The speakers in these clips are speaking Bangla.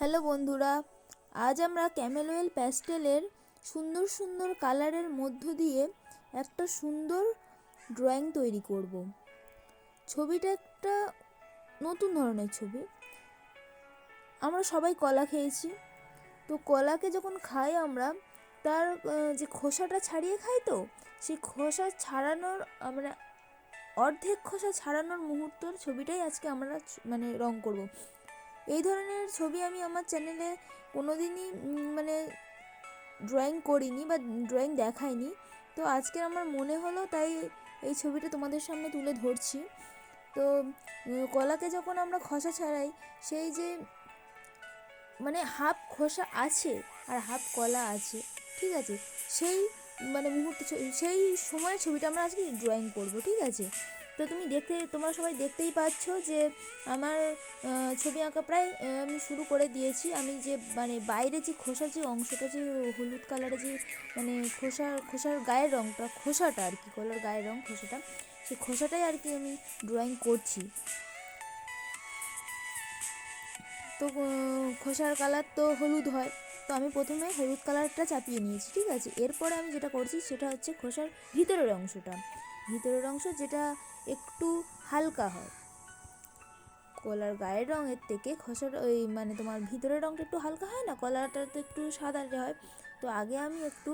হ্যালো বন্ধুরা, আজ আমরা ক্যামেল প্যাস্টেলের সুন্দর সুন্দর কালারের মধ্য দিয়ে একটা সুন্দর ড্রয়িং তৈরি করব। ছবিটা একটা নতুন ধরনের ছবি। আমরা সবাই কলা খেয়েছি, তো কলাকে যখন খাই আমরা তার যে খোসাটা ছাড়িয়ে খাই, তো সেই খোসা ছাড়ানোর মানে অর্ধেক খোসা ছাড়ানোর মুহূর্তের ছবিটাই আজকে আমরা রং করব। এই ধরনের ছবি আমি আমার চ্যানেলে কোনোদিনই ড্রয়িং করিনি বা ড্রয়িং দেখাইনি, তো আজকে আমার মনে হলো তাই এই ছবিটা তোমাদের সামনে তুলে ধরছি। তো কলাকে যখন আমরা খোসা ছাড়াই, সেই যে হাফ খোসা আছে আর হাফ কলা আছে, ঠিক আছে, সেই মুহূর্তে সেই সময় ছবিটা আমরা আজকে ড্রয়িং করব, ঠিক আছে। তো তোমরা সবাই দেখতেই পাচ্ছ যে আমার ছবি আঁকা প্রায় আমি শুরু করে দিয়েছি। আমি যে বাইরে যে খোসার যে অংশটা, যে হলুদ কালারের যে খোসার গায়ের রঙটা, খোসাটা আর কি, কলার গায়ের রঙ খোসাটা, সেই খোসাটাই আর কি আমি ড্রয়িং করছি। তো খোসার কালার তো হলুদ হয়, তো আমি প্রথমে হলুদ কালারটা চাপিয়ে নিয়েছি, ঠিক আছে। এরপরে আমি যেটা করছি সেটা হচ্ছে খোসার ভিতরের অংশ যেটা একটু হালকা হয়। কলার গায়ের রঙের থেকে খোসার ওই তোমার ভিতরের রঙটা একটু হালকা হয় না, কলারটা তো একটু সাদাটে হয়। তো আগে আমি একটু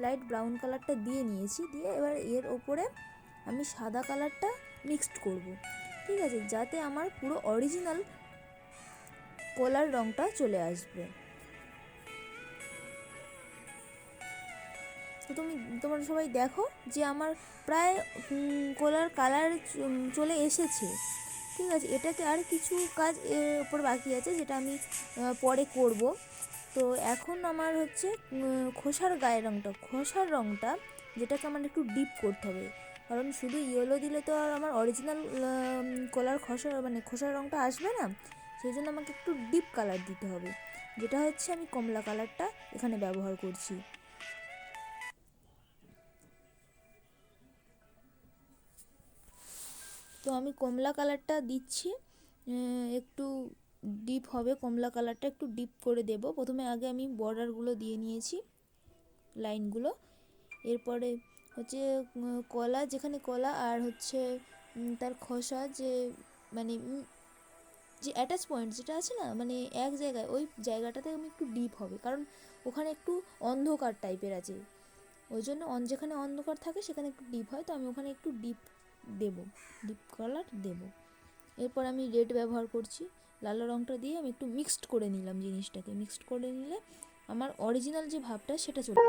লাইট ব্রাউন কালারটা দিয়ে নিয়েছি, দিয়ে এবার এর ওপরে আমি সাদা কালারটা মিক্সড করব, ঠিক আছে, যাতে আমার পুরো অরিজিনাল কলার রঙটা চলে আসবে। তো তোমরা সবাই দেখো যে আমার প্রায় কলার কালার চলে এসেছে, ঠিক আছে। এটাকে আর কিছু কাজ এর উপর বাকি আছে, যেটা আমি পরে করব। তো এখন আমার হচ্ছে খোসার রঙটা যেটাকে আমার একটু ডিপ করতে হবে, কারণ শুধু ইয়েলো দিলে তো আর আমার অরিজিনাল কলার খোসার রঙটা আসবে না। সেই জন্য আমাকে একটু ডিপ কালার দিতে হবে, যেটা হচ্ছে আমি কমলা কালারটা এখানে ব্যবহার করছি। তো আমি কমলা কালারটা দিচ্ছি, একটু ডিপ হবে, কমলা কালারটা একটু ডিপ করে দেব। প্রথমে আগে আমি বর্ডারগুলো দিয়ে নিয়েছি, লাইনগুলো। এরপরে হচ্ছে কলা, যেখানে কলা আর হচ্ছে তার খোসা যে যে অ্যাটাচ পয়েন্ট যেটা আছে না, এক জায়গায়, ওই জায়গাটাতে আমি একটু ডিপ হবে, কারণ ওখানে একটু অন্ধকার টাইপের আছে, ওই জন্য যেখানে অন্ধকার থাকে সেখানে একটু ডিপ হয়, তো আমি ওখানে একটু ডিপ কালার দেব। এরপর আমি রেড ব্যবহার করছি, লাল রঙটা দিয়ে আমি একটু মিক্সড করে নিলাম। জিনিসটাকে মিক্সড করে নিলে আমার অরিজিনাল যে ভাবটা সেটা চলে।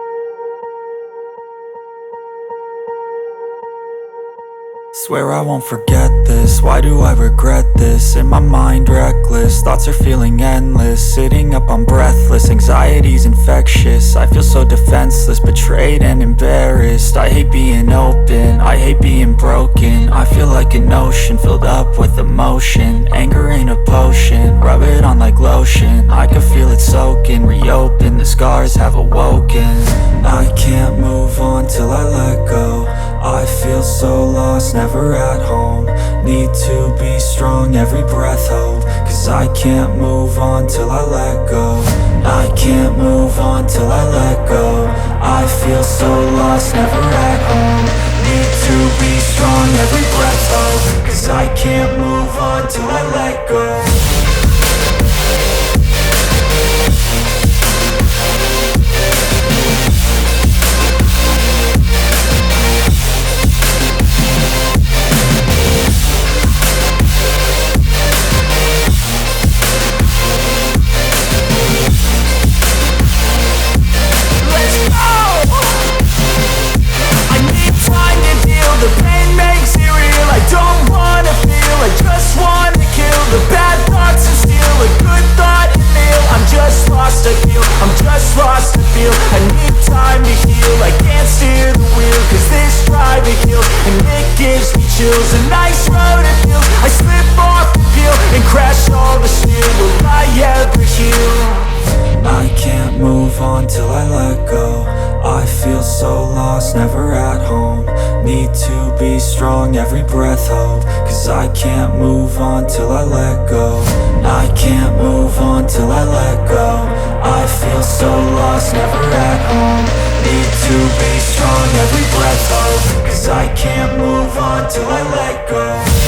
Swear I won't forget this, why do I regret this? In my mind reckless, thoughts are feeling endless. Sitting up I'm breathless, anxiety's infectious. I feel so defenseless, betrayed and embarrassed. I hate being open, I hate being broken. I feel like an ocean filled up with emotion. Anger ain't a potion, rub it on like lotion. I can feel it soaking, reopen, the scars have awoken. I can't move on till I let go. I feel so lost, never at home. Need to be strong, every breath hope. Cause I can't move on till I let go. I can't move on till I let go. I feel so lost, never at home. Need to be strong, every breath hope. Cause I can't move on till I let go. The pain makes it real, I don't wanna feel, I just wanna kill the bad thoughts and steal a good thought and feel. I'm just lost to feel, I'm just lost to feel. I need time to heal, I can't steer the wheel, cause this drive it kills, and it gives me chills. A nice road to feel, I slip off the peel, and crash all the steel. Will I ever heal? I can't move on till I let go. I feel so lost, never at home. Need to be strong, every breath hope. Cause I can't move on till I let go. I can't move on till I let go. I feel so lost, never at home. Need to be strong, every breath hold. Cause I can't move on till I let go.